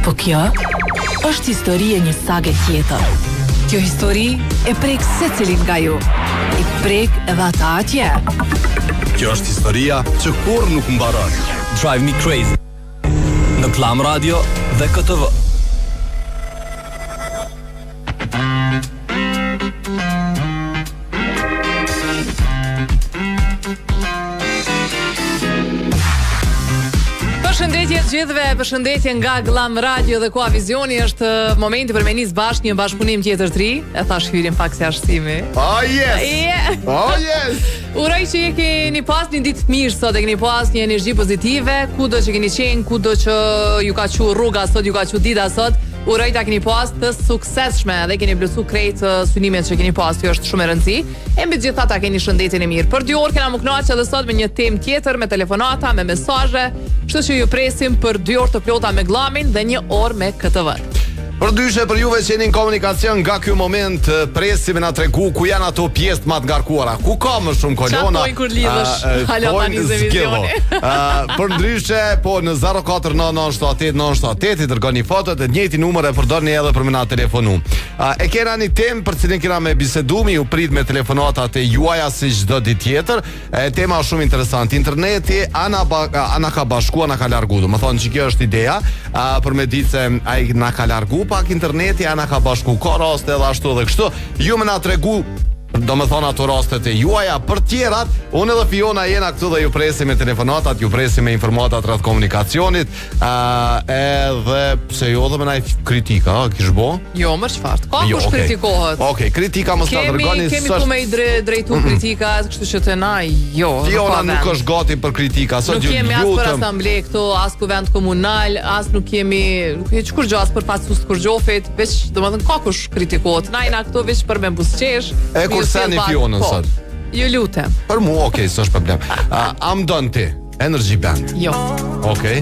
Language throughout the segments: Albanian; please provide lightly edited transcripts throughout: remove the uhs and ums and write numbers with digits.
Po kjo është histori e një sage tjetër. Kjo histori e prek secilin nga ju. I prek edhe ata atje. Kjo është historia që kur nuk mbaron. Drive Me Crazy në Klan Radio dhe KTV. Përshëndetje të gjithëve, përshëndetje nga Glam Radio dhe Koa Vizioni. Është momenti për me nis bashkë një bashkëpunim tjetër të ri. E thash hyrin pak si arsimi. Oh yes! Yeah. Oh yes! Uroj që je keni pas një ditë të mirë sot, e keni pas një energji pozitive, kudo që keni qenë, kudo që ju ka qu rruga sot, ju ka qu dita sot. Uroj ta keni pas të suksesshme dhe keni plotsu krejt synimet që keni pas, kjo është shumë e rëndësi. E mbi gjitha ta keni shëndetin e mirë. Për 2 orë kena më kënaqur edhe sot me një temë tjetër, me telefonata, me mesazhe. Kështu që ju presim për 2 orë të plota me Glamin dhe 1 orë me KTV. Për dyshe për juve që jeni në komunikacion nga ky moment, presim me na tregu ku janë ato pjesë më të ngarkuara. Ku ka më shumë kolona? Çfarë kur lidhesh? Hala tani televizioni. Për ndryshe, po në 049978978 i dërgoni fotot, e njëjtin numër e përdorni edhe për me na telefonu. E kena një temë për cilën kena me bisedumi, ju prit me telefonatat e juaja si çdo ditë tjetër. Tema është shumë interesante. Interneti ana ka bashku, ana ka largu. Do të thonë që kjo është ideja, për me ditë se ai na ka largu pak interneti, ana ka bashku, ka raste edhe ashtu dhe kështu. Ju më na tregu, do me thonë ato rastet e juaja. Për tjerat, unë edhe Fiona jena këtu dhe ju presim me telefonatat, ju presim me informatat rreth komunikacionit, edhe pse jo dhe me naj kritika, kish bo? Jo, më çfarë? Ka kush kritikohet? Okej, kritika mos ta dërgoni. Kemi ku me i drejtu kritika, kështu që të na, jo. Fiona nuk është gati për kritika, sot ju lutem. Nuk kemi as për asamble këtu, as kuvend komunal, as nuk kemi kur gjë as për pasus kur gjofet, veç domethënë ka kush kritikohet. Na jena këtu veç për me buzqesh. Sani Fionën sot. Ju lutem. Për mua, okej, s'është problem. Am don ti Energy Band? Jo. Okej.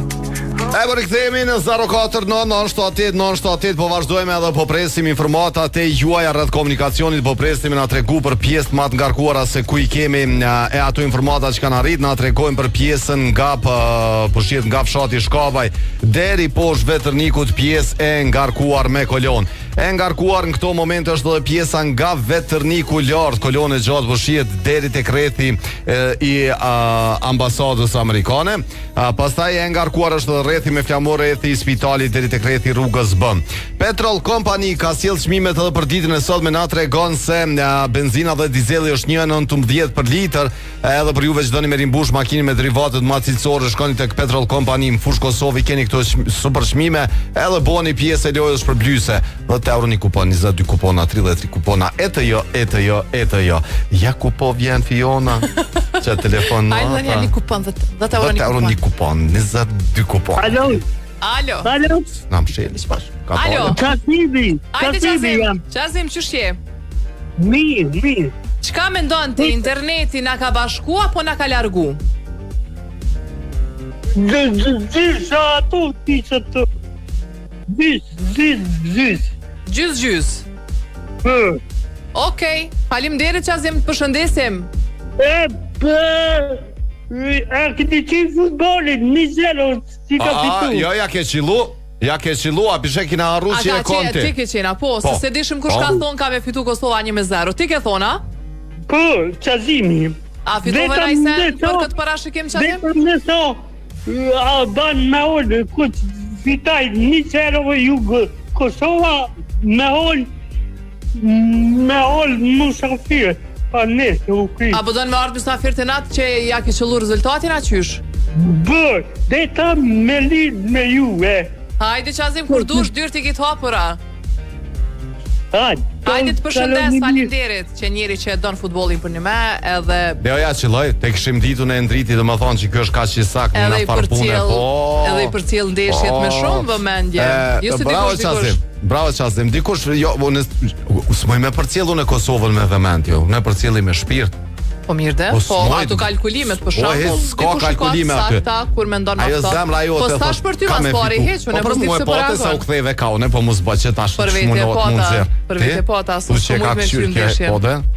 E për rikthehemi në 049978978, po vazhdojmë edhe po presim informatat e juaja rreth komunikacionit, po presim na tregu për pjesë më të ngarkuara se ku i kemi e ato informata që kanë arrit, na tregojnë për pjesën nga pushiet nga fshati Shkabaj deri poshtë Vetërnikut, pjesë e ngarkuar me kolon. E ngarkuar në këto momente është edhe pjesa nga Vetërniku lart, kolon e gjatë pushiet deri tek rrethi i ambasadës amerikane. Pastaj e ngarkuar është edhe rrethi me flamur rrethi i spitalit deri tek rrethi rrugës B. Petrol Company ka sjell çmimet edhe për ditën e sotme, na tregon se benzina dhe dizeli është 1.19 për litër, edhe për juve që doni me rimbush makinë me derivate të madh cilësore, shkoni tek Petrol Company në fushë Kosovë, keni këto super çmime, edhe bëni pjesë e lojës për blyse. 10 euro një kupon, 22 kupona, 33 kupona, jo. Ja ku po vjen Fiona? Që telefon në ata. Ai një kupon, 10 euro një kupon, 22 kupon. Alo. Na më sheli. Alo. Qasimi jam. Qazim, ç'është je? Mirë. Çka mendon ti, interneti na ka bashku apo na ka largu? Gjys. Okej, faleminderit Qazim, të përshëndesim. A këti qenë futbolit, 1-0, si ka fitu. Jo, ja ke qilu, a pishe kina arru që e konti. Ti ke qena, po, se dishim kush ka thonë ka me fitu Kosova 1-0. Ti ke thona? Po, Qazimi. A fitove najse për këtë parashikim Qazim? Vetëm nëso, a banë me olë, këtë fitaj 1-0 jugë Kosova, me olë musafirë. Apo do në me ardhë musafir të natë që ja ke qëllu rezultatin a qysh? Bërë, dhe ta me lidhë me ju, Hajde Qazim, kur dush dyrë t'i kitë hapura. Hajde të përshëndes, faleminderit që njeri që e donë futbolin për një me, edhe... Dhe oja qëlloj, te këshim ditu në endriti dhe më thonë që kjo është ka që i sak në farpune, edhe i për cilë ndeshjet me shumë vëmendje. Bravo Qazim, dikush, s'moj me përcjellu në Kosovën me vëmend, jo, ne përcjelli me shpirt. Po mirë dhe, po ato kalkulimet për shembull, s'ka kalkulime aty. Kur mendon ajo zemra jote. Po stash për ty mas pari heq, unë mos di se po sa u ktheve ka, unë po mos bëj që tash për vete po ata, as nuk mund me qyr ndeshjen.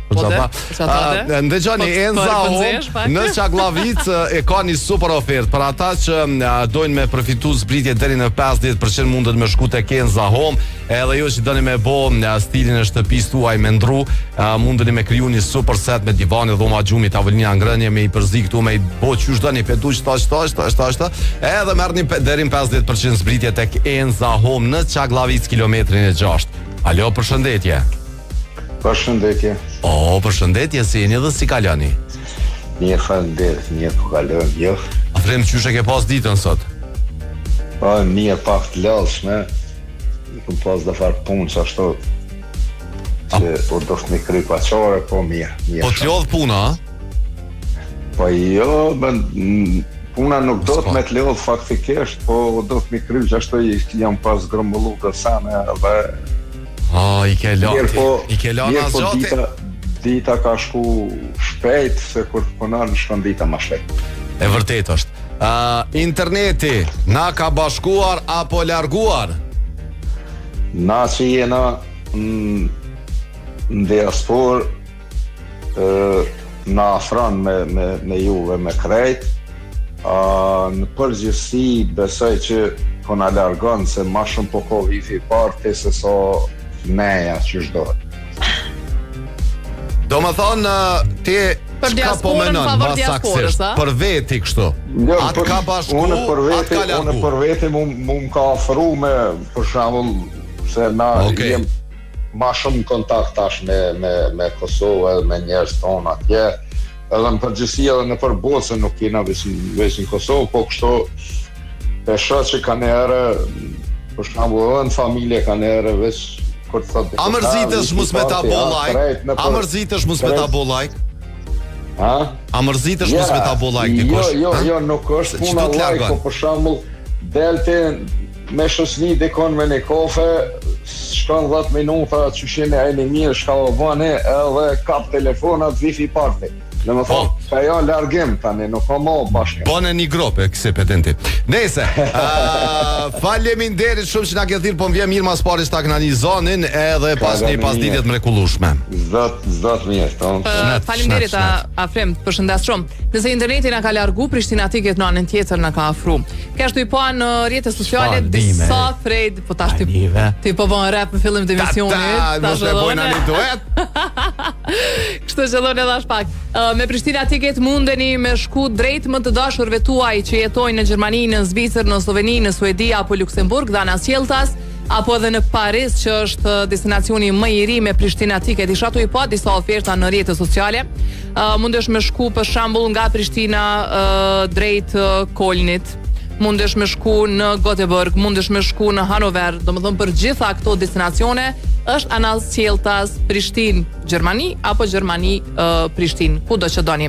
Ndëgjoni, Enza Home në Çaklavic e ka një super ofertë për ata që dojnë me përfitu zbritje deri në 50% mundet me shku tek Enza Home, edhe ju që doni me bo stilin e shtëpisë tuaj me ndru, mundeni me kriju një super set me divane, dhoma gjumi, tavolina ngrënie, me i përzi këtu, me i bo qysh doni peduq edhe merrni deri në 50% zbritje tek Enza Home në Çaklavic kilometrin e 6. Alo, përshëndetje. Përshëndetje. Përshëndetje, si jeni dhe si kaloni? Mirë, faleminderit, mirë po kalon, jo. Afrem, qysh e ke pas ditën sot? Po, mirë, pak të lodhshme. Kam pas da far punë që ashtu që po doft me kry paqare, po mirë. Po të lodh puna, a? Po jo, puna nuk do të me të lodh faktikisht, po do të me kry që ashtu jam pas grëmbullu të sane dhe... I ke lana zgjati. Dita ka shku shpejt, se kur të punon shkon dita ma shpejt. E vërtet është. Interneti na ka bashkuar apo larguar? Na që jena në diaspor, na afron me juve me krejt. Në përgjithësi besoj që po na largon, se ma shumë po ko wifi parti se so meja që shdohet. Do më thonë, ti çka po menon pas saksisht? Për veti kështu? Atë ka bashku, atë ka largu? Unë për veti mu ka ofru me, për shembull, se na jem ma shumë kontakt tash me Kosovë, me njerëz tonë atje, edhe në përgjithësi edhe në përbotë, se nuk jena veç në Kosovë, po kështu e shoh që kanë erë, për shembull, edhe në familje kanë erë veç. A mërzitesh mus me ta bo like? A mërzitesh mus me ta bo like? A mërzitesh mus me ta bo like dikush? Jo, nuk është puna like, po për shembull delte me shoqni dikon me një kafe, shkon 10 minuta, qyshin e një mirë, shka vëne, edhe kap telefonat wifi party. Në më thonë, ka jo largim tani, nuk ka mo bashkë. Bone një grope, këse petenti. Nese, faleminderit shumë që na ke thirë, po më vjen mirë mas pari s'ta këna një zonin, edhe pas një pasditjet mrekullueshme. Zot mirë, faleminderit Afrem, përshëndes shumë. Nëse interneti na ka largu, Prishtina Ticket në anën tjetër na ka afru. Ka shtu i pa në rrjetet sociale disa frejt, po tash ti po bën rap në fillim të emisionit. Mos e bojna një duet. Kështu që dhone edhe pak. Me Prishtina Ticket mundeni me shku drejt më të dashurve tuaj që jetojnë në Gjermani, në Zvicër, në Sloveni, në Suedi apo Luksemburg, dhe në Sjeltas, apo edhe në Paris, që është destinacioni më i ri me Prishtina Ticket. Isha tu i pa disa oferta në rrjetet sociale. Mundesh me shku për shembull nga Prishtina drejt Kolnit. Mundesh me shku në Göteborg, mundesh me shku në Hanover, domethënë për gjitha këto destinacione është anall Sjeltas, Prishtinë, Gjermani apo Gjermani Prishtinë, kudo që doni.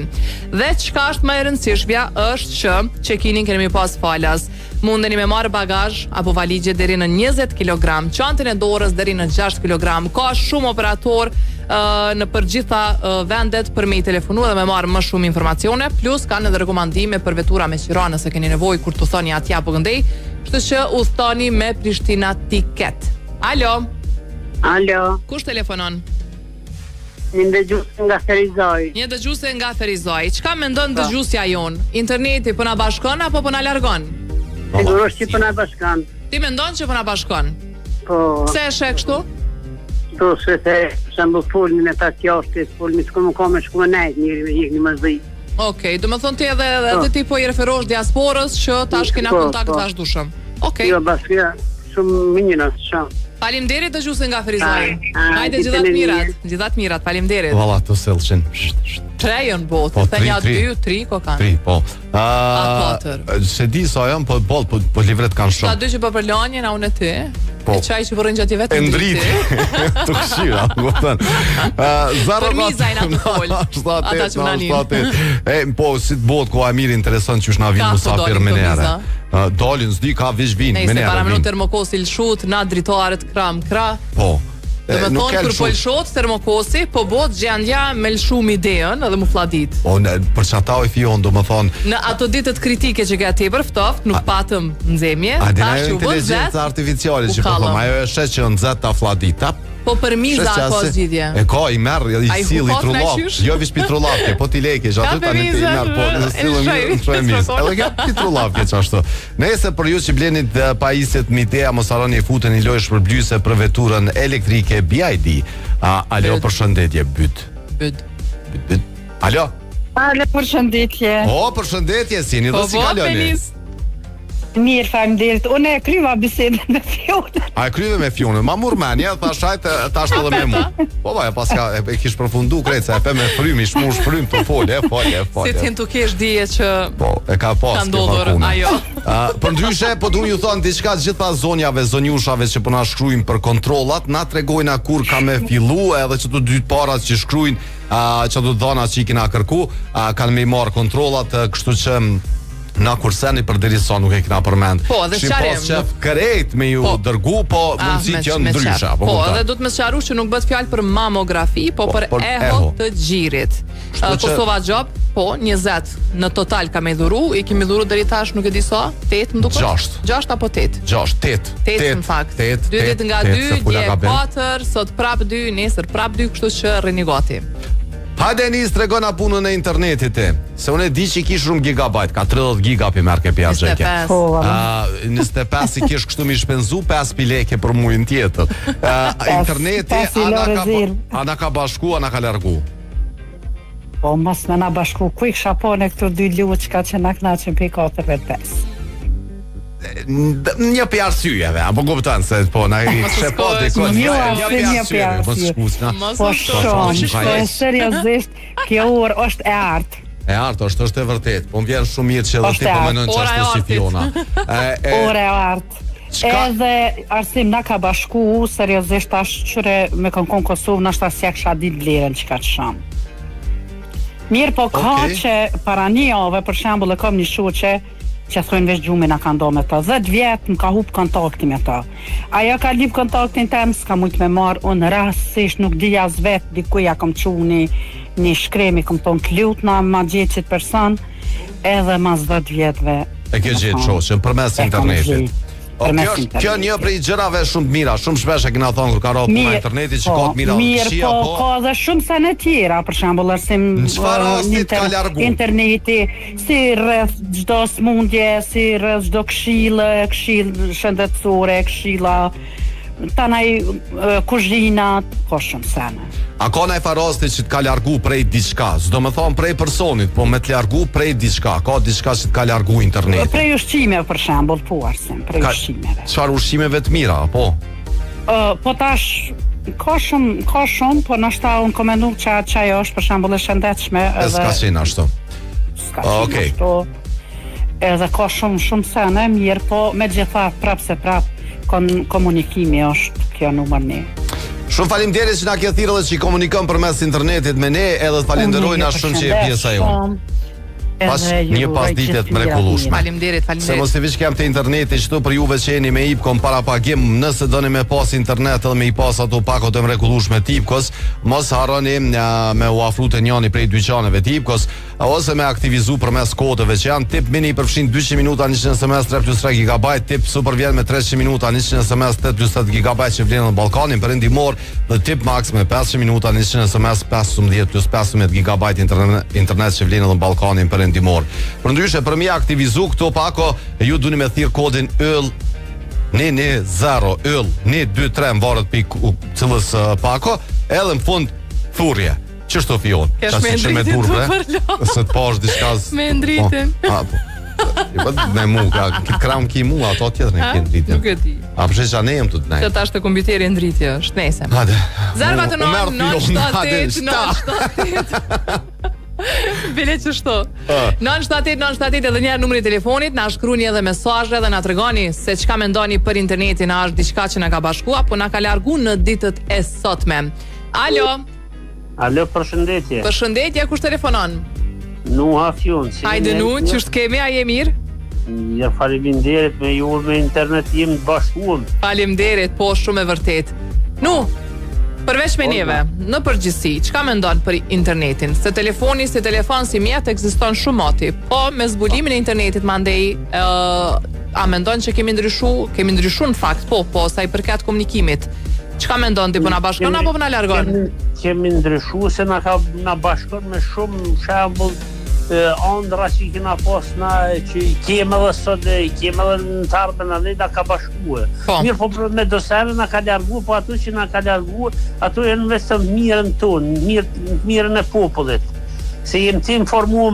Dhe çka është më e rëndësishmja është që check-inin kemi pas falas. Mundeni me marrë bagazh apo valigje deri në 20 kg, çantën e dorës deri në 6 kg. Ka shumë operator në përgjitha vendet për me i telefonu dhe me marrë më shumë informacione, plus kanë edhe rekomandime për vetura me qira nëse keni nevojë kur të thoni atje apo gëndej, kështu që udhtoni me Prishtina Ticket. Alo. Kush telefonon? Një dëgjuse nga Ferizoj. Një dëgjuse nga Ferizoj. Çka mendon dëgjusja jon? Interneti po na bashkon apo po na largon? Sigurisht që po na bashkon. Ti mendon që po na bashkon? Po. Pse e sheh kështu? Po se shembull fulmin e tas jashtë, fulmin s'ka më kam shku me nejt, njëri me një mëzdi. Okej, do të thonë ti edhe ti po i referosh diasporës që tash kena kontakt tash dushëm. Okej. Jo, bashkë shumë minjëna shumë. Faleminderit dëgjuese nga Ferizoj. Hajde gjithat mirat, faleminderit. Valla të sellshin. Trejon botë, thënia 2, 3 ko kanë. 3, po. A 4. Se di sa janë, po livret kanë shumë. Sa dy që po për lanjen, a unë e ty. Po. E qaj që po rëngjati vetë në driti. Të këshira, gotën. Për mizajnë atë folë. Ata që më nanin. Po, si të botë, ko a mirë interesant që është na vinë musafir me nere. Dalin, s'di, ka vish vinë, me nere. Nejse, para më në termokosi lëshut, na dritaret kram, kra. Po. Dhe me thonë, kër po lëshot termokosi, po bot gjendja me lëshum ideën edhe mu fladit. Po, për që ata o i fion, do më thonë... Në ato ditët kritike që ka tepër ftoft, nuk patëm nëzemje. A dina jo inteligencë artificiale që po thonë, ajo e shet që nëzet ta fladit, tap, Po për miza ka zgjidhje. E ka i merr i sill i trullap. Jo vish pitrullap, po ti lekë aty tani ti merr po në sillën e mizë. Edhe ka pitrullap ashtu. Nëse për ju që bleni pajisjet Midea mos harroni futeni lojë shpërblyese për veturën elektrike BYD. Alo, përshëndetje byt. Alo. Alo, përshëndetje. Përshëndetje, si jeni, do si kaloni? Mirë, faleminderit. Unë e kryva bisedën me Fionën. A e kryve me Fionën? Ma murmenja, thashajt tash edhe me mu. Po vaj, paska e kish përfundu kreca, e pe me frymi, shmush frym të folje. Si t'hin të kesh dije që po, e ka pas ka ndodhur, ajo. Për ndryshe, po du ju thonë diçka gjitha zonjave, zonjushave që po na shkruajnë për kontrollat, na tregojnë kur ka me fillu, edhe që të dytë parat që shkruajnë, që të dhona që i kina kërku, kanë me i marë kontrollat, kështu që na kurseni për deri sa nuk e kena përmend. Po, dhe qarim. Shqip pas kërejt me ju dërgu, po mundësit janë ndrysha. Po, dhe du të më sqaruar që nuk bëhet fjalë për mamografi, po për eho të gjirit. Kosova Job, po, 20 në total ka me dhuru, i kemi dhuru deri tash nuk e di sa, 8 më duket. 6 apo 8? 8 në fakt. 2 ditë nga 2, dje 4, sot prap 2, nesër prap 2, kështu që rrini gati. Hajde nis tregona punën e internetit e. Se unë e di që i kish shumë gigabajt, ka 30 giga për merke për jashtë gjeke. 25 i kish kështu mi shpenzu 5 leke për mujën tjetër. Interneti, ana ka bashku, ana ka largu. Po, mos me na bashku, ku i kësha po në këtu 2 luqka që na knaqen për 4-5. Një për arsyjeve, apo kuptan se po na i shepo dikon. Një për arsyjeve. Po shumë, seriozisht, kjo orë është e artë. E artë është e vërtet, po më vjen shumë mirë që edhe ti po menojnë që ashtë si Fiona. Orë e artë. Edhe arsim na ka bashku, seriozisht ashtë qëre me kënkon Kosovë, nështë asja kësha dit blerën që ka të shamë. Mirë po ka që para një ove, për shambull e kom një shuqe, që thujnë vesh gjumë na ka ndo me ta. 10 vjetë më ka hup kontakti me ta. Aja ka lip kontaktin tem, s'ka mujt me marë, unë rasisht nuk dija as vetë, dikuja kom qu një shkremi, kom tonë të lutna, ma gjithë qitë person, edhe mas 10 vjetëve. E kjo gjithë qoqën, për mes internetit. Kjo një prej gjërave shumë të mira, shumë shpesh e kena thonë kur ka rrë puna internetit që ka të mira mirë, po ka dhe shumë sa në tjera, për shembull arsim interneti, si rreth çdo smundje, si rreth çdo këshill shëndetësore, këshilla tanaj kuzhinat, ka shumë sene. A ka naj farasti që të ka largu prej diçka, s'do me thonë prej personit, po me të largu prej diçka, ka diçka që të ka largu internetit? Prej ushqime, për shembull, po arsim, prej ushqimeve. Çfarë ushqimeve të mira, po? Po tash, ka shumë, po nështë unë komendu që ajo është, për shembull, e shëndetshme. S'ka qenë ashtu. S'ka qenë ashtu. Edhe ka shumë sene, mirë, po me gjitha prap se prap, komunikimi është kjo numër 1. Shumë faleminderit që na ke thirrë dhe që i komunikon përmes internetit me ne, edhe të falenderojna shumë që je pjesa jonë. Pas një pasdite të mrekullueshme. Faleminderit. Se mos i vish kam te interneti çdo për juve që jeni me Ipkom para pagim, nëse doni me pas internet edhe me i pas ato pakot e mrekullueshme të Ipkos, mos harroni me u afru te njëri prej dyqaneve të Ipkos ose me aktivizu përmes kodeve që janë tip mini përfshin 200 minuta 100 SMS 3+3 GB, tip super vjen me 300 minuta 100 SMS 8+8 GB që vlen në Ballkanin perëndimor dhe tip max me 500 minuta 100 SMS 15+15 GB internet që vlen në Ballkanin perëndimor. Përndryshe për mi aktivizu këto pako, ju duni me thirr kodin yll 110 yll 123 në varët për cilës pako, edhe në fund thurje. Qështu Fion? Kesh me ndritin të përlo. Se të pash diçka me ndritin. Me mu, kram ki mu, ato tjetër në ki ndritin. Nuk e di. A përshe që ne jem të të nej. Që ta është të kombiteri ndritje është, nesem. Hade. Zarva të non-78, Bile që shto 978 edhe njerë numri telefonit, na shkruni edhe mesazhe dhe na tregoni se çka mendoni për internetin, a është diçka që na ka bashku apo na ka largu në ditët e sotme. Alo, përshëndetje. Përshëndetje, kush telefonon? Nuha Fion. Hajde Nu, ç'është kemi, a je mirë? Ja, faleminderit me ju me internet jem të bashkuar. Faleminderit, po shumë e vërtet. Nu, përveç me neve, në përgjithësi, çka mendon për internetin? Se telefoni si telefon si mjet ekziston shumë moti, po me zbulimin e internetit mandej a mendon që kemi ndryshu në fakt, po sa i përket komunikimit. Çka mendon ti, po na bashkon apo po na largon? Kemi ndryshuar se na bashkon me shumë shembull ëndra që kena pas na që kemi edhe sot, kemi edhe në të ardhmen anë na ka bashkuar. Mirë, po me dosare na ka larguar, po ato që na ka larguar, ato janë vetëm mirën tonë, mirën e popullit. Se jem të informuar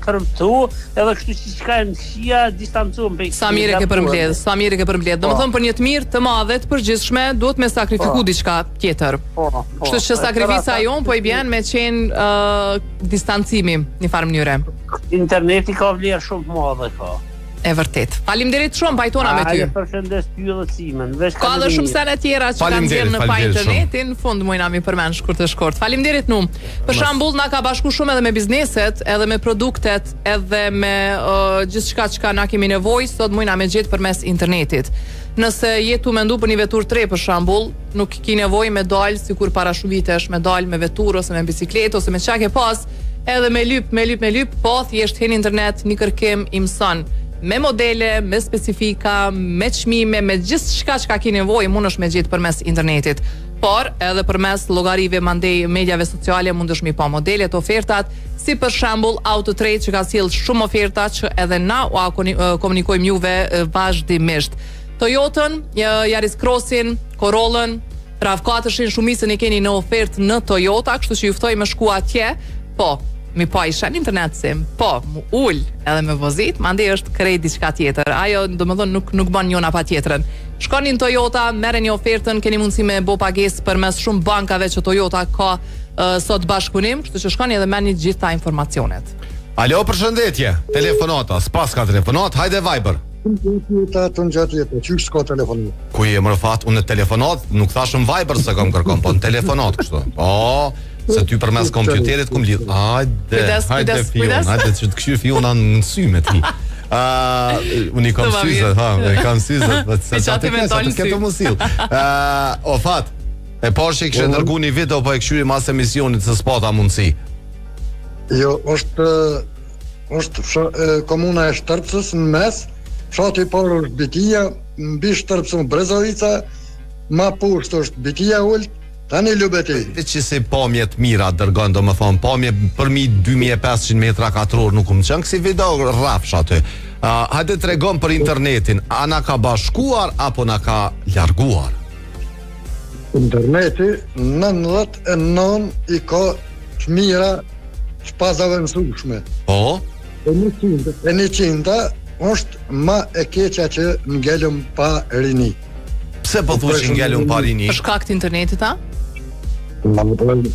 për këtu, edhe kështu që çka e shija distancohem prej. Sa mirë ke përmbledh. Domethënë për një të mirë të madhe të përgjithshme duhet me sakrifiku diçka tjetër. Kështu që sakrifica jon po I bjen me qenë distancimi në farë mënyre. Interneti ka vlerë shumë të madhe ka. E vërtet. Faleminderit shumë pajtona me ty. Përshëndes ty edhe Simen. Ka edhe shumë sene tjera që kanë nxjerrë në pa internetin, në fund mujna mi përmend shkurt. Faleminderit num. Për shembull na ka bashku shumë edhe me bizneset, edhe me produktet, edhe me gjithçka që na kemi nevojë, sot mujna me gjetë përmes internetit. Nëse jetu me ndu për një vetur 3 për shembull, nuk ki nevojë me dal sikur para shumë vitesh, me dal me vetur ose me bicikletë ose me çka ke pas, edhe me lyp, po thjesht hen internet, një kërkim I mëson. Me modele, me specifika, me çmime, me gjithçka që ka ki nevojë mundesh me gjetë përmes internetit. Por edhe përmes llogarive mandej mediave sociale mundesh mi pa modelet, ofertat, si për shembull Autotrade që ka sjell shumë oferta që edhe na komunikojmë juve vazhdimisht. Toyotën, Yaris Crossin, Corollën, RAV4-shin shumicën e keni në ofertë në Toyota, kështu që ju ftoj me shku atje. Po, mi pa isha në internet sim, po, mu ull edhe me vozit, mandej është krejt diçka tjetër. Ajo, domethënë nuk bën njëna pa tjetrën. Shkoni në Toyota, merreni ofertën, keni mundësi me bo pagesë përmes shumë bankave që Toyota ka sot bashkëpunim, kështu që shkoni edhe merrni gjithë ta informacionet. Alo, përshëndetje. Telefonata, s'pas ka telefonat, hajde Viber. Qysh s'ka telefonat? Ku je më fat, unë telefonat, nuk thashëm Viber se kam kërkon, po në telefonat kështu. Po, se ty përmes kompjuterit kum lidh. Hajde fion, hajde që të këshyr fiona në sy me ti. Unë kam syze, kam syze, se çati me të ketë mësill. O fat, e poshtë kishte dërguar një video po e këshyri mas emisionit se s'pata mundsi. Jo, është komuna e Shtrpsës në mes. Fshati I parë është Bitia, mbi Shtrpsën Brezovica, ma poshtë është Bitia Ult, tani Lubeti. Që si pamje të mira dërgon, do më thonë, pamje përmi 2500 metra katror nuk më qënë, kësi video rrafsh aty. Hajde të regon për internetin, a na ka bashkuar apo na ka larguar? Interneti 99 I ka të mira shpazave mësueshme. Po? E 100 është ma e keqa që ngellëm pa rini. Pse po thuash ngellëm pa rini? Për shkak të internetit, a?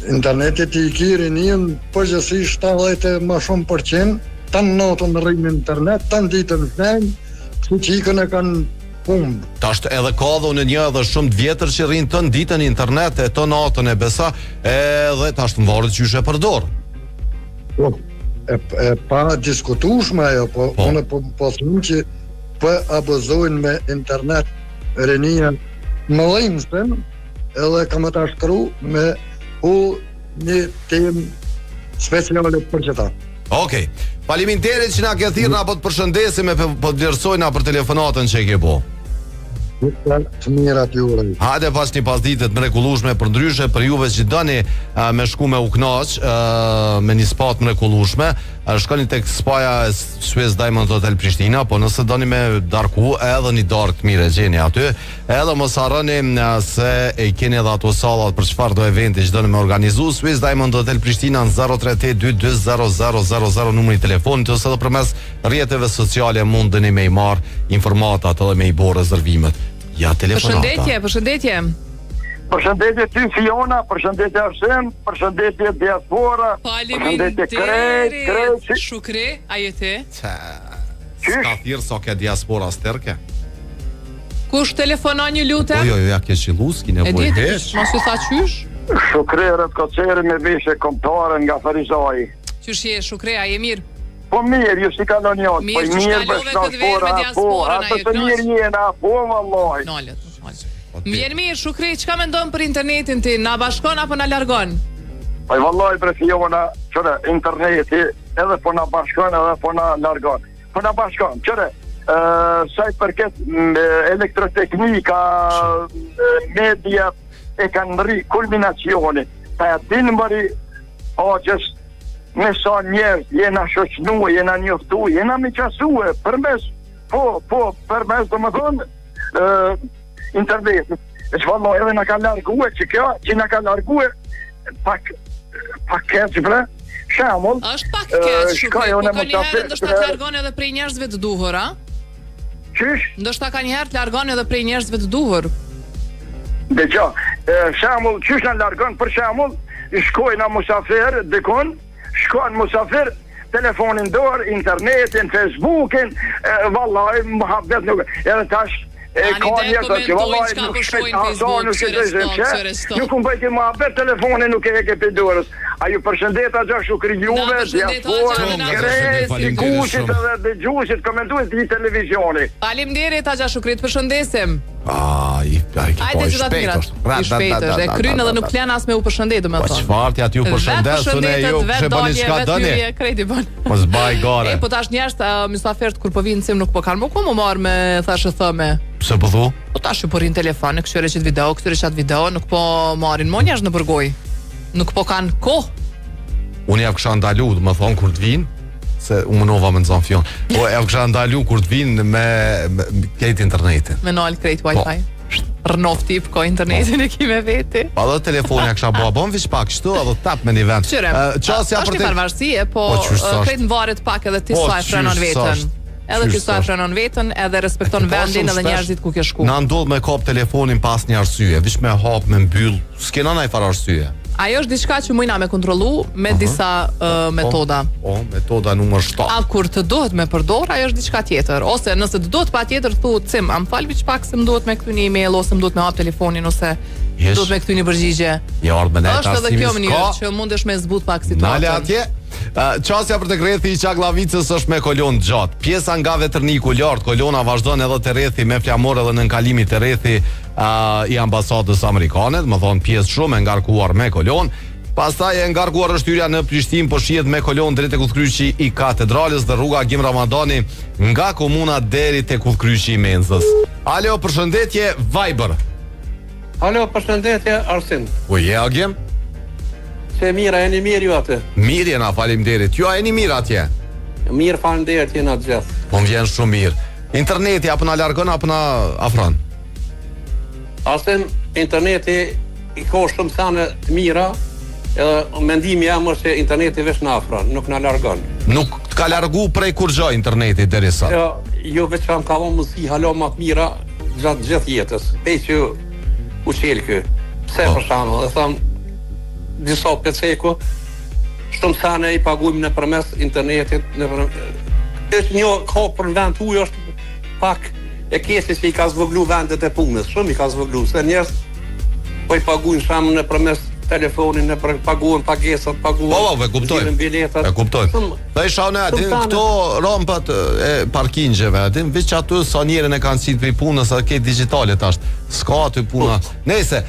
Internetit I ki rinin përgjithsisht 70 më shumë %, tanë natën rrinë internet, tanë ditën vënë, kështu që ikën e kanë humbë. Tasht edhe ka dhe unë një edhe shumë të vjetër që rrinë të në ditën internet, e të natën e besa, edhe tasht më varët që e përdor. E pa diskutueshme ajo, po unë po them që po abuzojnë me internet rinia mëllëmsen, edhe kam ta shkru me një temë speciale për çeta. Okej. Faleminderit që na ke thirrur apo të përshëndesim e po të vlerësojna për telefonatën që ke bo. Të mirat ju uroj. Hajde pas një pasdite të mrekullueshme për ndryshe për juve që doni me shku me u kënaq me një spa të mrekullueshme, shkoni tek spaja Suez Diamond Hotel Prishtina, po nëse doni me darku edhe një darkë të mire gjeni aty, edhe mos harroni se e keni edhe ato sallat për çfarë do eventi që doni me organizu. Suez Diamond Hotel Prishtina në 032200000 numri I telefonit, ose edhe përmes rrjeteve sociale mundeni me I marr informatat edhe me I bë rezervimet. Ja, telefonata. Përshëndetje. Përshëndetje ty Fiona, përshëndetje Arsen, përshëndetje diaspora. Përshëndetje krejt. Shukri, a je ti? Ska thirë so ke diaspora sterke. Kush telefonon një lutem? Jo, ja ke qilus, ki nevoj hesh. Mos ju tha qysh? Shukri Rëtkoceri me vishe komptare nga Farizaj. Qysh je Shukri, a je mirë? Po mirë, ju si kalon jot. Mirë, që shkalove këtë verë me diasporën, a jetë mirë jena, po vallaj. Mjenë mirë, Shukri, çka mendon për internetin ti? Na bashkon apo na largon? Po vallaj bre Fiona, çore interneti edhe po na bashkon edhe po na largon. Po na bashkon, çore sa I përket elektroteknika, media, e kanë rri kulminacioni. Ta e dinë mëri Hoxhës me sa njerëz jena shoqënue, jena njoftu, jena miqësue përmes përmes domethënë internetit. E çfarë edhe na ka largue që na ka largue pak keq bre. Shembull, është pak keq, po kanjëherë ndoshta të largon edhe prej njerëzve të duhur, a? Qysh? Ndoshta kanjëherë të largon edhe prej njerëzve të duhur. Dëgjoj, shembull, qysh na largon për shembull, shkojnë në musafir dikon, shkojnë musafir, telefonin dorë, internetin, Facebookin, vallahi muhabbet nuk. Edhe tash ka njerëz që vallahi nuk shkojnë, nuk mbajti muhabbet, telefonin nuk e ke për dorës. A ju përshëndet a gjashu kryuve, diasporë, kushit edhe dëgjuesit, komentues të televizioni. Faleminderit a gjashu kryt, përshëndesim. Ajde që ta mirat. I shpejt është, e krynë edhe nuk flen as me u përshëndet, me thonë. Po çfarë ti aty u përshëndet, unë ju kishe bëni çka dëni. Kreti bën. Mos baj gore. Po tash njerëz mysafirët kur po vinë sim nuk po kanë më marr me thashë thëme. Pse po thu? Po tash po rin telefon, këshire çet video, nuk po marrin më njerëz në përgoj. Nuk po kanë kohë. Unë ja kisha ndalu, më thon kur të vinë, se unë nova me nxon fion. Po ja kisha ndalu kur të vinë me këtë internetin. Me nal krejt Wi-Fi. Rënof tip ko internetin e kime veti. Pa dhe telefonja kisha bën vish pak kështu, edhe tap me një vend. Qasja për të... Është një farvarësie, po krejt në varet pak edhe ti sa e frenon vetën. Edhe ti sa e frenon vetën, edhe respekton vendin edhe njerëzit ku ke shku. Na ndodh me kap telefonin pas një arsye, vish me hap, me mbyll, s'kena ndaj far arsye. Ajo është diçka që mujna me kontrollu me disa metoda. Metoda numër 7. A kur të dohet me përdor, ajo është diçka tjetër. Ose nëse të dohet pa tjetër, thuhet cim, am fal biç pak se më duhet me këtu një email, ose më duhet me hap telefonin, ose duhet me këtu një përgjigje. Është edhe kjo mënyrë që mundesh me zbut pak situatën. Nale atje. Qasja për të grethi i Qaglavicës është me kolon gjatë. Pjesa nga Veterniku lart, kolona vazhdon edhe te rrethi me flamor edhe në nkalimit te rrethi i ambasadës amerikane, më thon pjesë shumë e ngarkuar me kolon. Pastaj e ngarkuar është hyrja në Prishtinë, po shihet me kolon drejt tek udhkryqi i katedrales dhe rruga Gim Ramadani nga komuna deri tek udhkryqi i Menzës. Alo, përshëndetje Viber. Alo, përshëndetje Arsin. Po je Agim? Se mira, e një mirë ju atë. Mirë jena, faleminderit. Ju a e një mirë atje? Mirë, faleminderit jena të gjithë. Po më vjen shumë mirë. Interneti apo na largon apo na afron? Arsin, interneti i ka shumë thane të mira, edhe mendimi jam është se interneti veç na afron, nuk na largon. Nuk të ka largu prej kur gjoj interneti deri sa? Jo veç kam ka vonë mësi halo më të mira gjatë gjithë jetës. Pej që u qelë kë. Pse për shembull, e them disa peceku shumë thane i pagujmë në përmes internetit është një kohë për në vend huj është pak e kesi që i ka zvoglu vendet e punës shumë i ka zvoglu se njerës po i pagujnë shumë në përmes telefonin në pagujnë pagesat pagujnë biletat e kuptoj dhe i shaune këto rampat e parkingjeve veç aty sa njerën e kanë qitë për punës atë këtë digitalit ashtë s'ka aty puna nese,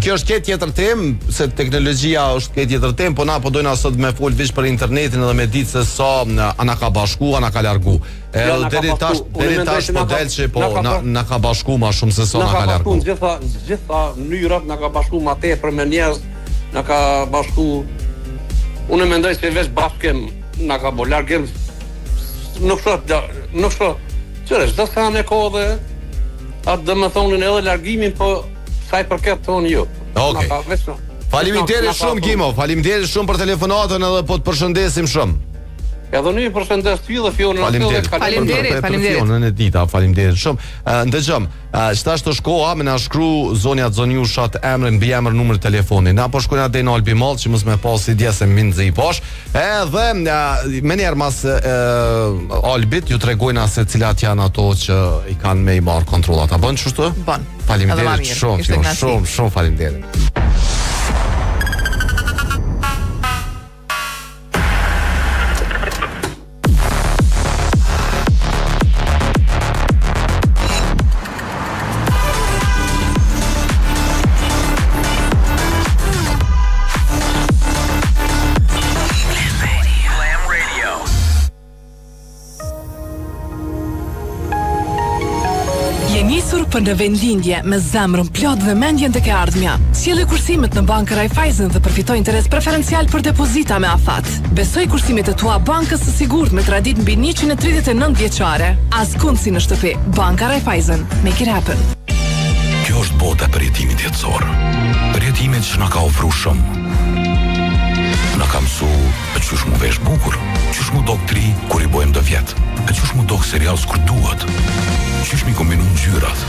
kjo është këtë tjetër tem se teknologjia është këtë tjetër tem po na po dojna sot me fol vish për internetin edhe me ditë se sa ana ka bashku, ana ka largu deri tash po del që po na ka bashku ma shumë se sa na ka largu gjitha mënyrat na ka bashku ma tepër me njerëz na ka bashku unë mendoj se veç bashkem na ka bo largim nuk shoh qërë çdo thane ka dhe atë dhe më thonin edhe largimin po saj përket thonë ju faleminderit shumë Gimo faleminderit shumë për telefonatën edhe po të përshëndesim shumë edhe një përshëndes ty dhe fionën faleminderit shumë ndëgjëm qëta është të shkoha me na shkru zonja zonjushat emrin mbi emër numër telefoni na po shkojna dhe në Albi Mall që mos me pas i dje se minë i posh edhe me njerë mas Albit ju tregojna se cilat janë ato që i kanë me i marë kontrolat a bënë qështu? Bënë faleminderit shumë faleminderit për në vendlindje me zemrën plot dhe mendjen tek e ardhmja. Sjellë kursimet në Bankën Raiffeisen dhe përfitoj interes preferencial për depozita me afat. Besoj kursimet e tua bankës së sigurt me tradit mbi 139 vjeçare. Askund si në shtëpi. Banka Raiffeisen. Make it happen. Kjo është bota për jetimit jetësor. Për jetimit që na ka ofru shumë. Na ka mësu e qysh mu vesh bukur, qysh mu dok tri kur i bojmë dë vjetë, e qysh mu dok serial s'kur duhet, qysh mi kombinu ngjyrat,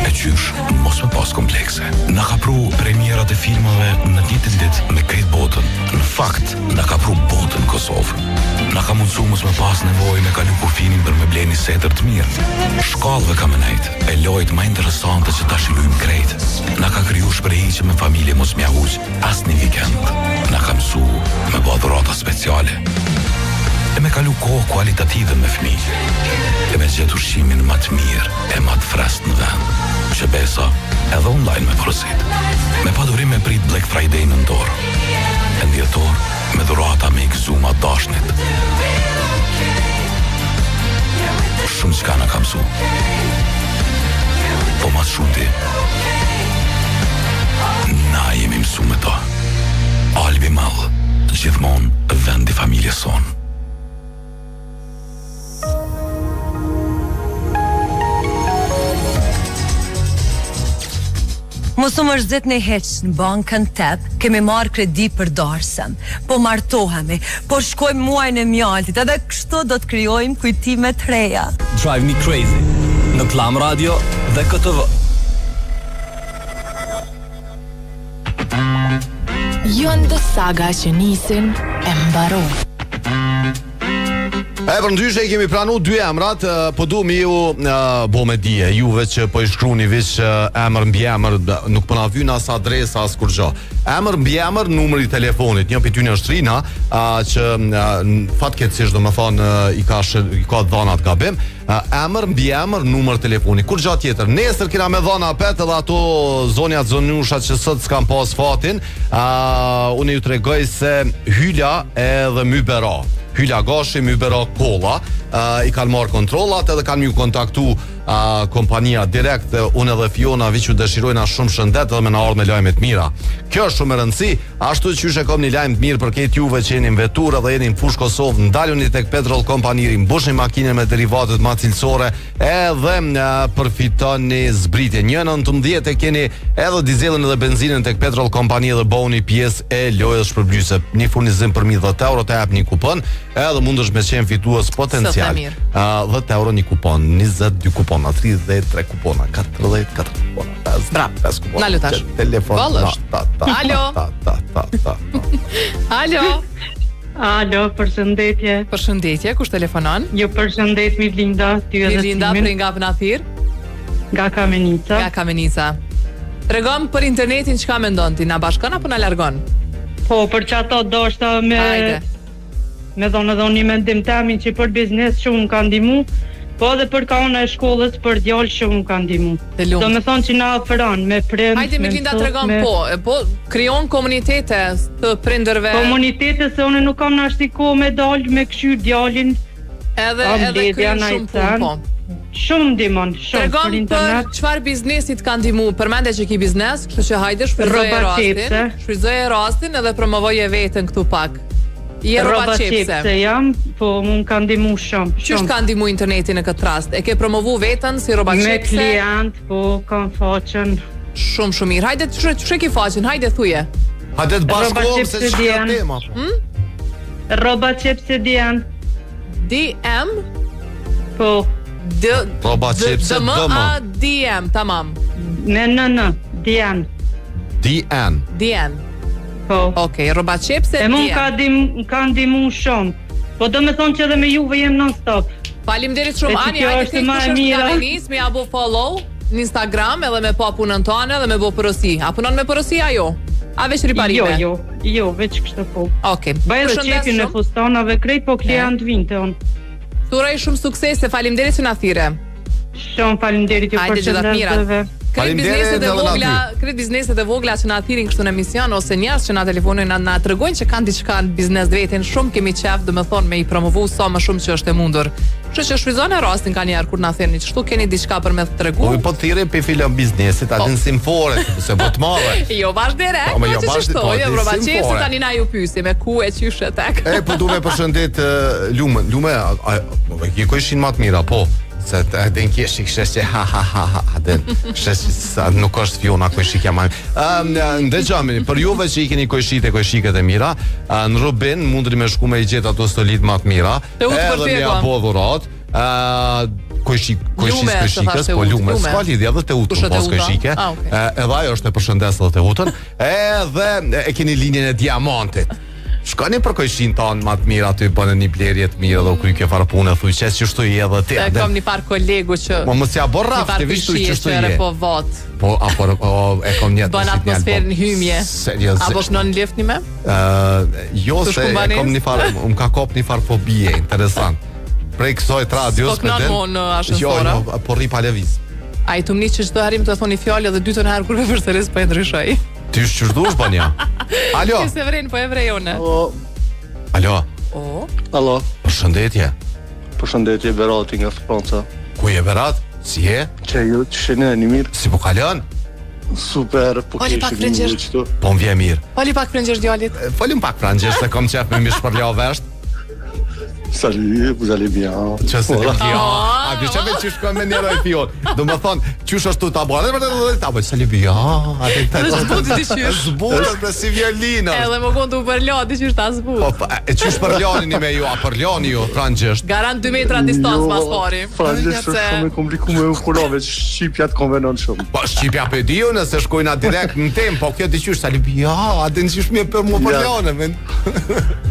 e qysh mos me pas komplekse. Na ka pru premierat e filmave në ditën ditë me krejt botën. Në fakt, na ka pru botën Kosovë. Na ka mundësu mos me pas nevoj me kalu kufinin për me bleni setër të mirë. Shkallëve ka me nejt, e lojt ma interesante që ta shilujmë krejt. Na ka kriju shprehje me familje mos mja huq, as një vikend. Na ka mësu me bë dhurata speciale. E me kalu kohë kualitative me fëmijë. E me gjetë ushqimin më të mirë e më të freskët në vend. Që besa edhe online me porosit. Me padurim me prit Black Friday në ndorë. E në dhjetor me dhurata me i gëzuma dashnit. Shumë qka na ka mësu. Po mas shumë ti. Na jemi mësu me ta. Albi Mall, gjithmonë vendi familjes sonë. Mosu më rëzit në heq në bankën tep, kemi marrë kredi për darsëm, po martohemi, po shkojmë muajnë e mjaltit, edhe kështu do të krijojmë kujtime të reja. Drive Me Crazy, në Klam Radio dhe KTV. Janë dhe saga që nisin e mbaron. E për ndryshe kemi pranu 2 emrat, po du mi ju bo me dije, juve që po i shkruni vish emër mbi emër, nuk po na vyn as adresa as kur gjo. Emër mbi emër, numri i telefonit, një për ty një është Rina, që fatkeqësisht do me thonë i ka dhanat gabim, emër mbi emër, numër telefoni, kur gjo tjetër. Nesër kina me dhana pet edhe ato zonjat zonjushat që sot s'kam pas fatin, unë ju tregoj se Hyla edhe Mybera. Hyla Gashi, Mybera Kolla, i kanë marrë kontrollat edhe kanë mju kontaktu kompania direkt, unë edhe Fiona vi që dëshirojna shumë shëndet edhe me na ardhë me lajme të mira. Kjo është shumë e rëndësi, ashtu që e kom një lajmë të mirë për këtë juve që jeni në vetur edhe jeni në fushë Kosovë, ndaluni tek Petrol Kompaniri, mbushni makinën me derivatet më cilësore edhe përfitoni zbritje. 1.19 e keni edhe dizelën edhe benzinën tek Petrol Kompani dhe bëuni pjesë e lojës shpërblyese. Një furnizim për 10 euro të jap një kupon, edhe mundesh me qenë fitues potencial. 10 euro një kupon, 22 kupona, 33 kupona, 40 kupona. Bravo. Na lutash. Telefon. Alo. Alo. Alo, përshëndetje. Përshëndetje, kush telefonon? Ju përshëndet Mirlinda, ty edhe Mirlinda, prej nga Vnathir? Nga Kamenica. Nga Kamenica. Tregom për internetin çka mendon ti, na bashkon apo na largon? Po, për çato doshta me dhoni mendim tamin që për biznes shumë ka ndihmu, po edhe për kauna e shkollës për djalë shumë ka ndihmu. Do me thonë që na ofron me prind. Hajde Mirlinda tregon po krijon komunitete të prindërve. Komunitete se unë nuk kam nashtiko me dal me këshyr djalin. Edhe krijon shumë punë, po. Shumë ndihmon, shumë për internet. Tregom për çfarë biznesit ka ndihmu. Përmende që ki biznes, kështu që hajde shfrytzoje rastin edhe promovoje veten këtu pak. Roba qepse jam, po mund ka ndihmu shumë. Qysh ka ndihmu interneti në këtë rast? E ke promovu veten si roba qepse? Me klient, po kam faqen. Shumë mirë. Hajde ç'e ke faqen? Hajde thuje. Hajde të bashkohemi se ç'ka tema. Roba qepse DM. DM? Po. Roba qepse DM, tamam. Në, DM. DN. Po. Okej, roba qepse DM. E mund ka ndihmu shumë. Po do me thonë që edhe me juve jem non-stop. Faleminderit shumë Ani, hajde të kush është Kamenis, me apo follow në Instagram edhe me pa punën tonë edhe me bë porosi. A punon me porosi ajo? A veç riparime? Jo, veç kështë po. Okej. Bëjë dhe qepin e fustanave krejt, po klient vinte unë. Turoj shumë sukses, faleminderit që na thire. Shumë faleminderit ju për shëndetëve. Kretë bizneset e vogla që na thirrin kështu në emision ose njerëz që na telefonojnë na tregojnë që kanë diçka në biznes vetin, shumë kemi qejf, domethënë me i promovu sa më shumë që është e mundur. Kështu që shfryzoni rastin kanë njerë kur na thënë çështu keni diçka për me të treguar. Po thirrë pe filon biznesit, atë simfore, se po të marrë. Jo bash direkt, po jo provaçi tani na ju pyesim me ku e qyshe tek. Po duam të përshëndet Lume, je kujshin më të mira, po. Se të nkjesh i kështesh që nuk është fjona kojshik jam ndëgjami, për juve që i keni kojshiket e mira, në Rubin mundri me shku me i gjithë ato stolit ma të mira, edhe me apo dhurat kojshikës, po lume, s'ka lidhja dhe të utën pas kojshike, edhe ajo është e përshëndes dhe të utën, edhe e keni linjen e diamantit. Shkoni për kojshin tonë ma të mirë aty bënë një blerje të mirë dhe u kry ke farë punë thuj qes që shtu i edhe ti. E kom një farë kolegu që më mësja bor rafë të vishtu i që shtu i e. Po vot. Po e kom një bën atmosferë në hymje. Apo shnon në lift një me? Jo se e kom një farë, më ka kop një farë fobie, interesant. Prej kësoj të radios. S'po kënon mo në ashensora? Jo, po rri pa leviz. A i të mni që çdo harim të thoni fjallë dhe dytën herë kurve përsëris po e ndryshoj. Ti është qëshdush, banja? Alo? Ti se vrin, po e vrejone. Alo? Alo? Përshëndetje. Përshëndetje, Berati nga Franca. Ku je, Berat? Si je? Që ju, që shene, një mirë. Si po kalon? Super, po keshë një mirë qëtu. Po më vje mirë. Fali pak frëngjesh djallit. Falim pak frëngjesh, se kom qef me mi shpërlja vesht. Salut, vous allez bien. Që se bien. A di çfarë çish kam me njeroj fion. Do të thon, çish ashtu ta bën. Ta bëj salut bien. A di ta. Zbuti ti çish. Zbuti si violina. Edhe më kontu për lati çish ta zbut. Po, e çish për lanin me ju, a për lani ju, frangjesht. Garant 2 metra distancë pas pari. Frangjesht është shumë komplikuar me kurove, shqipja të konvenon shumë. Po shqipja pe diu nëse shkojna direkt në tempo, kjo ti çish salut bien. A di çish më për më për lanin.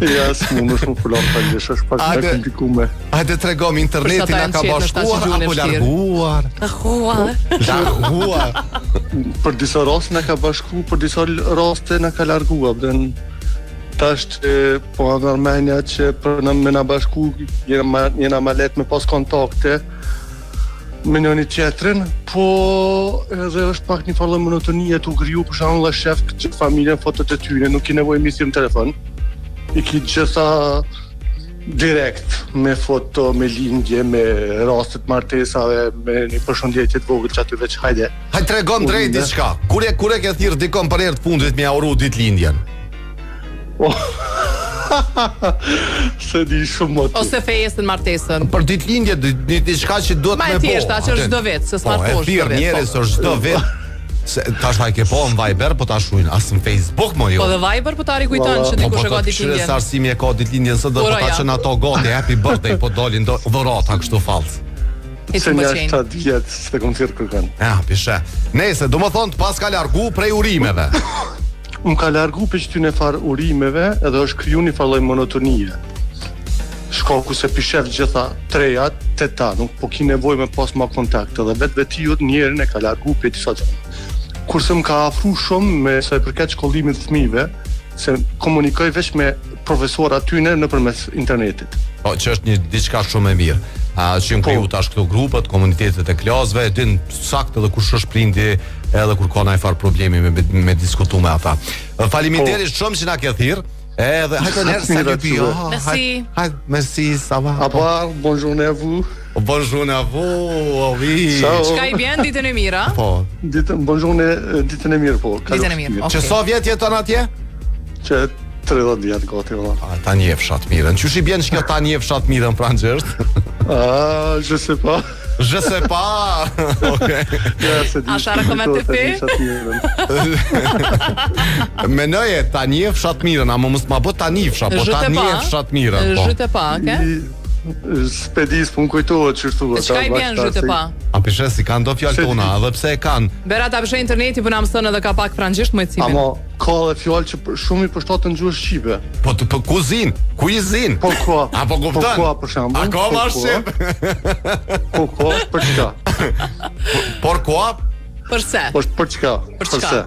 Ja, s'mund shumë për lanin, frangjesht është pak Hajde tregom, internetin na ka bashkuar apo larguar? Larguar. Për disa raste na ka bashkuar, për disa raste na ka larguar. Tash po nërmenja që për me na bashku jena ma let me pas kontakte me njëni tjetrin, po edhe është pak një farë monotonie të u kriju, për shembull shef që familjen fotot e tyre, nuk i nevojë misi në telefon. I ki gjitha direkt me foto, me lindje, me rastet martesave, me një përshëndetje të vogël që aty veç hajde. Hajde tregom drejt diçka. Kur e ke thirr dikon për herë të fundit me uru ditëlindjen? Se di shumë më të. Ose festën, martesën. Për ditëlindje diçka që duhet me po. Ma e thjeshta që është çdo vit, se smartphone. Po, e thirr njerëz është çdo vit. Tash vaj ke po në Viber, po ta shujnë as në Facebook mo jo. Po dhe Viber po ta rikujton që dikush e ka ditëlindjen. Po të arsimi e ka ditëlindjen së do po ta qenë ato gati happy birthday po dolin dhurata kështu fals. Se një 7 vjet s'e kam thirr kërkon. Ja, pishe. Nëse do të thonë pas ka largu prej urimeve. Më ka largu për çtyn e far urimeve, edhe është kriju një farë monotonie. Shkoku se pishef gjitha trejat, teta, nuk po ki nevojë me pas ma kontakt, edhe vetë njerën e ka largu për disa gjëra. Kurse më ka afru shumë me sa i përket shkollimit të fëmijëve, se komunikoj veç me profesorat tyne nëpërmes internetit. Po, që është një diçka shumë e mirë. Që kriju tash këto grupet, komunitetet e klasëve, din saktë edhe kush është prindi, edhe kur ka ndonjë farë problemi me diskutu me ata. Faleminderit shumë që na ke thirr. Edhe hajde njerëz salut bio. Merci. Merci, ça va. Bonne journée à vous. Bonne journée à vous. Oui. Çka I bën ditën e mirë? Po. Bonne journée, ditën e mirë po. Ditën e mirë. Që sa vjet jeton atje? Që 30 vjet gati valla. Ta njeh fshat mirën. Qysh I bën që ta njeh fshat mirën francezisht? Je sais pas. Je sais pas. Okej. Ashara comment te fait? Menoje ta njeh fshat mirën, ama mos ma bë ta njeh po ta njeh fshat mirën. Je te pa, okay? Spedis pun kujtohet që thua. Çka I bën je te pa? A pishe si kanë do fjalë tona, edhe pse e kanë. Berat a pishe interneti po na mëson edhe ka pak francezisht më cimin. Ama ka edhe fjalë që shumë I përshtaten gjuhën shqipe. Po të kuzin. Po ko? Apo kupton? Po ko për shembull? A ka marshim? Po për çka? Por ko? Përse? Për çka? Përse?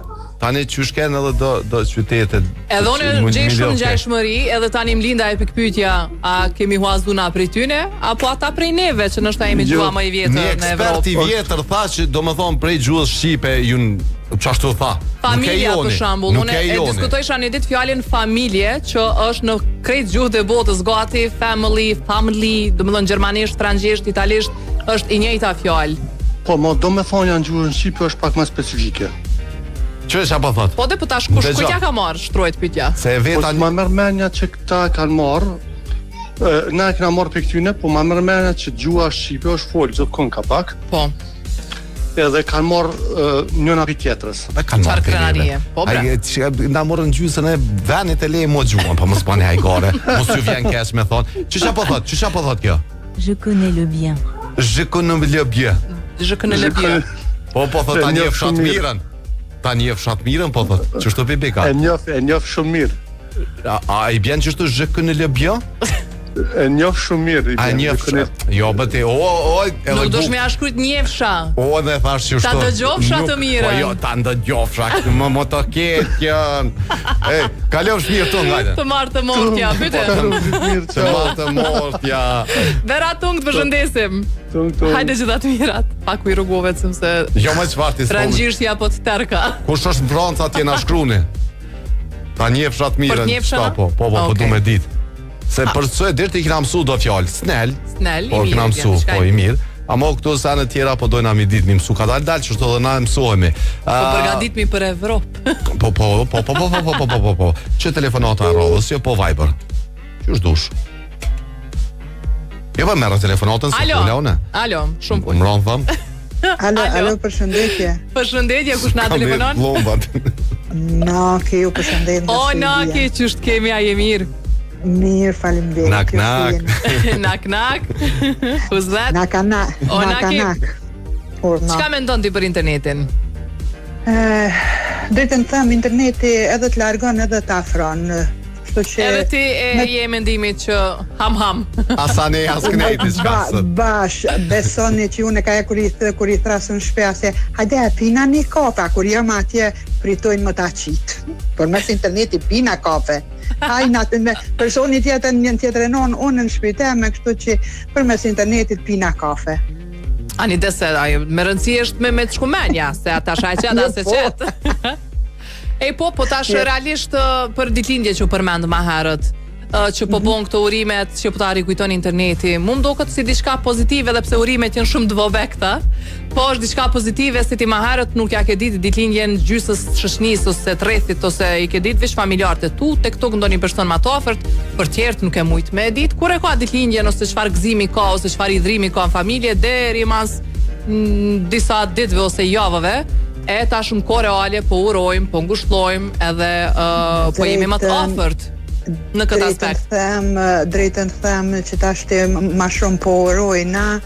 tani qysh kanë edhe do qytete. Edhe unë gjej shumë ngjashmëri, edhe tani më linda e pikpyetja, a kemi huazuna prej tyne apo ata prej neve që ndoshta jemi gjua më i vjetër në Evropë. Një ekspert i vjetër tha që domethënë prej gjuhës shqipe çashtu tha. Familja për shembull, unë e diskutojsha një ditë fjalën familje që është në krejt gjuhët e botës gati, family, domethënë gjermanisht, francezisht, italisht është i njëjta fjalë. Po, domethënë janë gjuhën shqipe është pak më specifike. Ç'është apo thot? Po dhe po tash kush kujt ja ka marrë shtrohet pyetja. Se veta më merr mendja që këta kanë marrë, na e kena marrë piktyne, po më merr mendja që gjuha shqipe është fol gjithkohon ka pak. Po. Edhe kanë marrë njëna pi tjetrës. Çfarë krenarie? Po bra. Ai na morën gjysën e venit e lej mo gjuhën, po mos bani hajgore. Mos ju vjen kesh me thon. Ç'është apo thot kjo? Je connais le bien. Je connais le bien. Je connais le bien. Po thot tani e fshat mirën. Tani e fshat mirën, po thot. Ç'është bebeka? E njoh shumë mirë. A i bjen që është je connais le bien? E njoh shumë mirë. A njoh. Jo, bëti. Nuk dosh me shkruajt njefsha. Dhe thash që ta dëgjofsha të mirën. Po jo, ta ndëgjofsha, më të keq. Kalofsh mirë ton, hajde. Të marr të mortja, pyete. Të marr të mortja. Vera Tung, të përshëndesim. Hajde gjitha të mirat. Pak u i rrugove se jo më çfarë frangjishtja apo të terka. Kush është në Francë atje na shkruani. Ta njefsha të mirën. Po du me ditë. Se përcoj deri të kena mësu do fjalë. Snel, po kena mësu, po i mirë. Amo këto sa në tjera po dojna mi ditë mi mësu ka dalë që shto dhe na mësohemi. Po përgatitmi për Evropë. Po. Që telefonata e radhës, jo po Viber. Qysh dush? Jo pa merë telefonatën se pula une. Alo, shumë punë. Më ronë thëm. Alo, përshëndetje. Përshëndetje, kush na telefonon? Lombat. Naki, ju përshëndet nga Sërbia. Naki, qështë kemi a je mirë? Mirë, faleminderit. Nak. Who's that? Nak. Çka mendon ti për internetin? Drejtën them, interneti edhe të largon edhe të afron. Edhe ti je mendimit që ham. Asane asknejti çka. Bash, besoni që unë ka kur i thrasën shpeha se hajde pina një kafe, kur jam atje pritojnë më ta qit. Por mes interneti pina kafe. Hajna me personi tjetër një tjetër non, unë në shtëpi me kështu që përmes internetit pina kafe. Ani dese me rëndësi është me të shkumenja, se ata shaqet as se qet. Po tash realisht për ditëlindje që u përmend më herët, që po bën këto urimet që po ta rikujton interneti, mu ndoket si diçka pozitive edhe pse urimet janë shumë të vovekta, po është diçka pozitive se ti më herët nuk ja ke ditë ditëlindjen gjysës shoqënisë ose trethet ose i ke ditë veç familjarët e tu, tek këto ndonjë person më të afërt, për tjerët nuk e mujt me ditë kur e ka ditëlindjen ose çfarë gëzimi ka ose çfarë idhrimi ka në familje deri mas disa ditëve ose javëve. Tash në kohë reale po urojmë, po ngushëllojmë edhe po jemi më të afërt në këtë aspekt. Drejtën them që tash të ma shumë po urojna,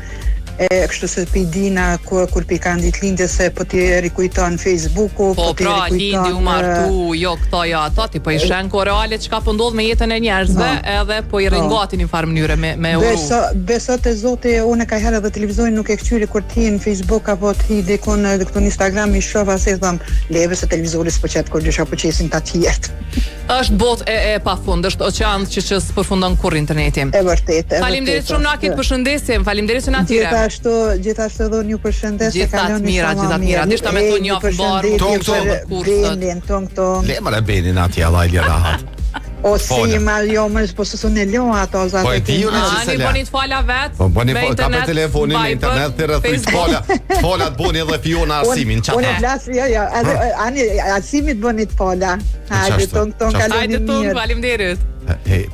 kështu se pidina kur pi kanë ditëlindje se po ti rikujton Facebooku, po ti rikujton lindi u martu, jo këto ja ata, ti po i shën kohë reale çka po ndodh me jetën e njerëzve, edhe po i rringatin në farë mënyre me uru. Beso te Zoti, unë ka herë edhe televizorin nuk e kthyer kur ti në Facebook apo ti dikon këtu në Instagram i shoh se thon leve se televizori s'po qet kur desha po qesin ta tjerë. Është botë e pafund, është oqean që s'përfundon kurrë interneti. E vërtetë. Faleminderit shumë Nakit, përshëndesim. Faleminderit që na thirrë. Gjithashtu edhe unë ju përshëndes. Gjithat mira. Nishta me thonë një afërbar, tong. Le më benin atje Allah i rahat. O si ma jo më po sonë lo ato za. Po ti unë se Ani boni të fala vet. Po boni ka me telefonin në internet të rreth fola të boni edhe Fiona Arsimin çata. Unë flas Ani Arsimit boni të fola. Hajde tong kaloni. Hajde tong, faleminderit.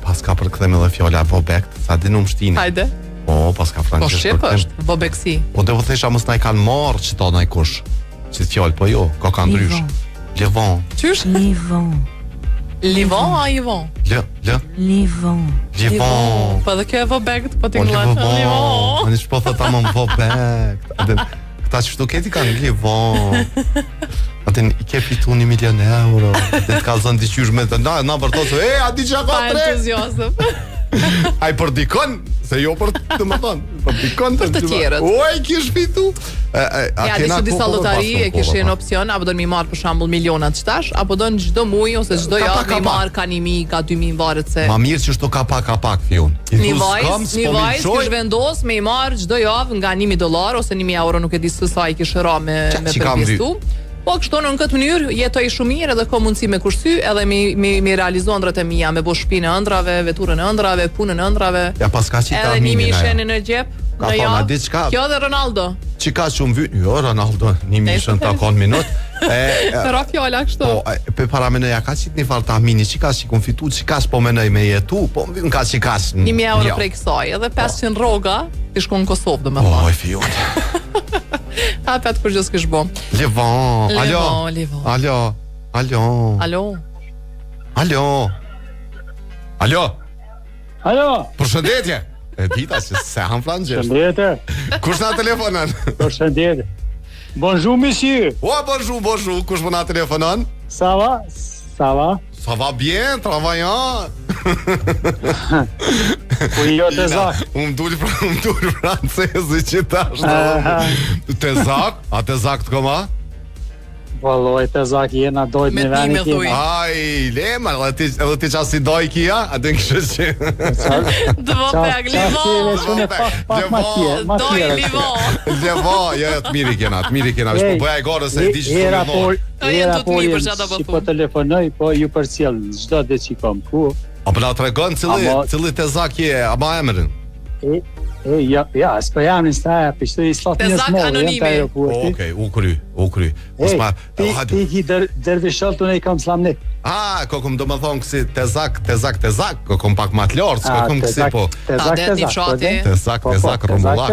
Pas ka për kthem edhe fjola Vobekt, sa dinum shtine. Hajde. Po, pas ka francesht. Po shqip është, Vobeksi. Po të vëthesha mos na i kanë marrë që ta na i kush. Që të fjallë, po jo, ka ndrysh. Livon. Qysh? Livon a Ivon? Livon. Po dhe kjo e Vobekt, po t'ingla. Livon. Ani që po thë ta më Vobekt. Këta që shtu keti kanë Livon. Aten i ke fitu 1 milion euro. Dhe t'ka zënë t'i qysh me të na vërtosë. A di që ka tre? Pa entuziasëm. Ai për dikon, se jo për të më thonë, për dikon të tjerët. Oj, kish fitu. Ja, disa lotari e kishin opsion, apo do mi marr për shembull milionat çtash, apo do në çdo muaj ose çdo javë mi marr ka 1000, ka 2000 varet se. Ma mirë që shto ka pak fiun. Një vajzë kish vendos me i marr çdo javë nga $1,000 ose €1,000, nuk e di se sa i kish rra me përpjestu. Po kështu në këtë mënyrë jetoj shumë mirë edhe ka mundësi me kursy edhe me realizo ëndrat e mia, me bo shtëpinë e ëndrave, veturën e ëndrave, punën e ëndrave. Ja pas ka qita edhe 1.000 shenë në xhep. Ka thona diçka. Kjo dhe Ronaldo. Çka shumë vyt. Jo, Ronaldo 1.000 shenë takon minut. Ra fjala kështu. Po, pe para menoja ka qit një farë tahmini, çka ku fitu, çka po menoj me jetu, po më vjen ka çka. €1,000 prej kësaj, edhe 500 rroga ti shkon në Kosovë domethënë. Oj, fiut. Hapet për gjithë kësh bo. Levon, alo. Përshëndetje. E dita që se han flangjësht. Përshëndetje. Kush na telefonon? Përshëndetje. Bonjour monsieur. Bonjour. Kush na telefonon? Ça va? Ça va bien, travaillant. Po jo të zak. Unë dul francezi që tash. Të zak? A të zak të koma? Valloj të zak jena dojt në veni kjena. Aj, lema, edhe ti qasi doj kja? A të në kështë që? Dvopek, Livon. Doj Livon. Livon, jo, të miri kjena. Shpo bëja i gore se e di që të Livon. Era po jenë që po telefonoj, po ju për cilë, gjdo dhe që kom ku. A për na të regon cili të zak je, a ma emërin? Ja, s'po jam në staja, për shtë i slatë një smorë, jenë të aeroporti. Okej, u kry. Ti ki dërvishëll të ne i kam slamnik. Kokum do më thonë kësi të zak, kokum pak ma të lorë, kokum kësi po. Të zak, rumullak.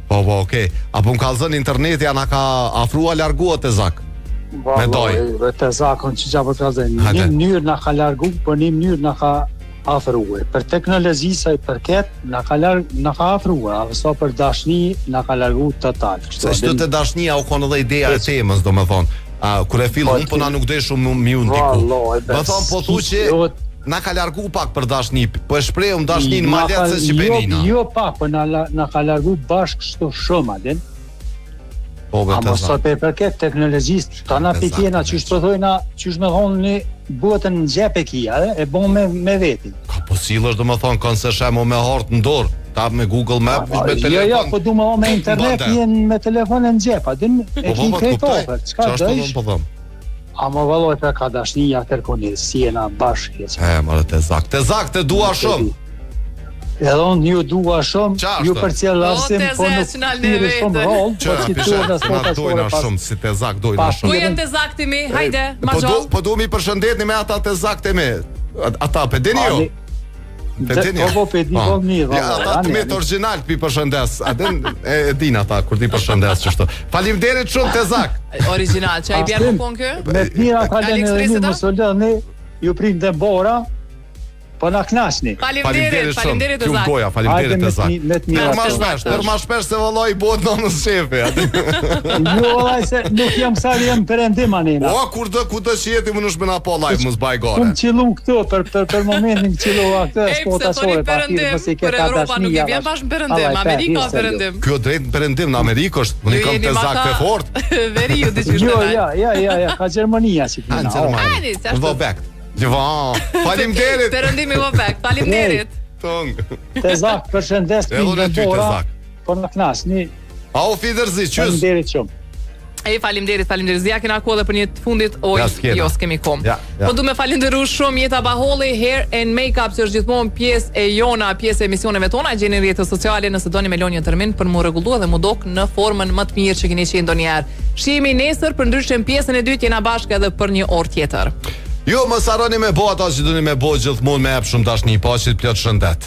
Po, okej. Apo më kalzën interneti, a na ka afrua largua të zak? Me doj. Të zakon që gja për të kalzën. Një mënyrë na ka largu, për një mënyrë na ka afruar. Për teknologji sa i përket na ka afruar, sa për dashni na ka largu total. Se çdo të dashnia u kon edhe ideja e temës, domethënë. Kur e fill unë po na nuk dhe shumë miu ndiku. Do thon po thu që na ka largu pak për dashni, po e shprehum dashnin më lehtë se çipenina. Jo pak, po na ka largu bashkë kështu shumë atin. Ama sot e përket teknologjisë, tana pikena që shpëthojna, që shme thonë një botën në gjep e kia, e bon me vetin. Ka po silësh dhe më thonë, kanë se shemo me hartë në dorë, ta me Google Map, me telefon. Jo, po du me me internet, jenë me telefon e në gjep, adin e ki krejtofer, qka dëjsh? Ama valoj për ka dashnija tërkoni, si e na bashkë. Mërë të zak, të dua shumë. Edhe unë ju dua shumë, ju për cilë arsim, po nuk tiri shumë rol, po që të dojna shumë, si të zak dojna shumë. Ku jenë të zak të mi, hajde, ma gjoll. Po du mi përshëndetni me ata të zak të mi. Ata, pedeni jo? Pedeni jo? Po, pedeni po mirë. Ata të mi të original pi përshëndes. Adin e din ata, kur ti përshëndes qështu. Falimderit shumë të zak. Original, që a i bjerë më pun kë? Me të mira kalen edhe një mësëllëni, ju prind dhe bora, po na knasni. Faleminderit të zak. Faleminderit të zak. Tërma shpesh se vëlloj bëhet nënës shefi. Jo, vëllaj se nuk jam sa jam perëndim anina. O, kur do që jeti më nush me na po live mos baj gore. Kum qilu këtu për momentin qilu atë sportashore partir mos i ke ka Europa nuk i vjen bashkë perëndim, Amerika perëndim. Kjo drejt perëndim në Amerikë është, unë kam të zak të fort. Veri ju diçka. Jo, ja, ka Gjermania si puna. Gjëvan, falimderit. Perëndimi vopek, falimderit. Të zak, përshëndes për një bora, po në knasni. Au, fidërzi, qës. Falimderit shumë. Falimderit, zja kena kohë dhe për një të fundit, jo s'kemi kom. Po du me falimderu shumë Jeta Baholli, Hair and Makeup, që është gjithmonë pjesë e jona, pjesë e emisioneve tona, gjeni në rjetët sociale, nëse doni me loni një termin për mu regullu dhe mu dok në formën më të mirë që keni qenë ndonjëherë. Shihemi nesër për ndryshim pjesën e dytë jena bashkë edhe për një orë tjetër. Jo, më saroni me bo ata që duni me bo gjithmonë me epë shumë dashni, pa që të plot shëndet.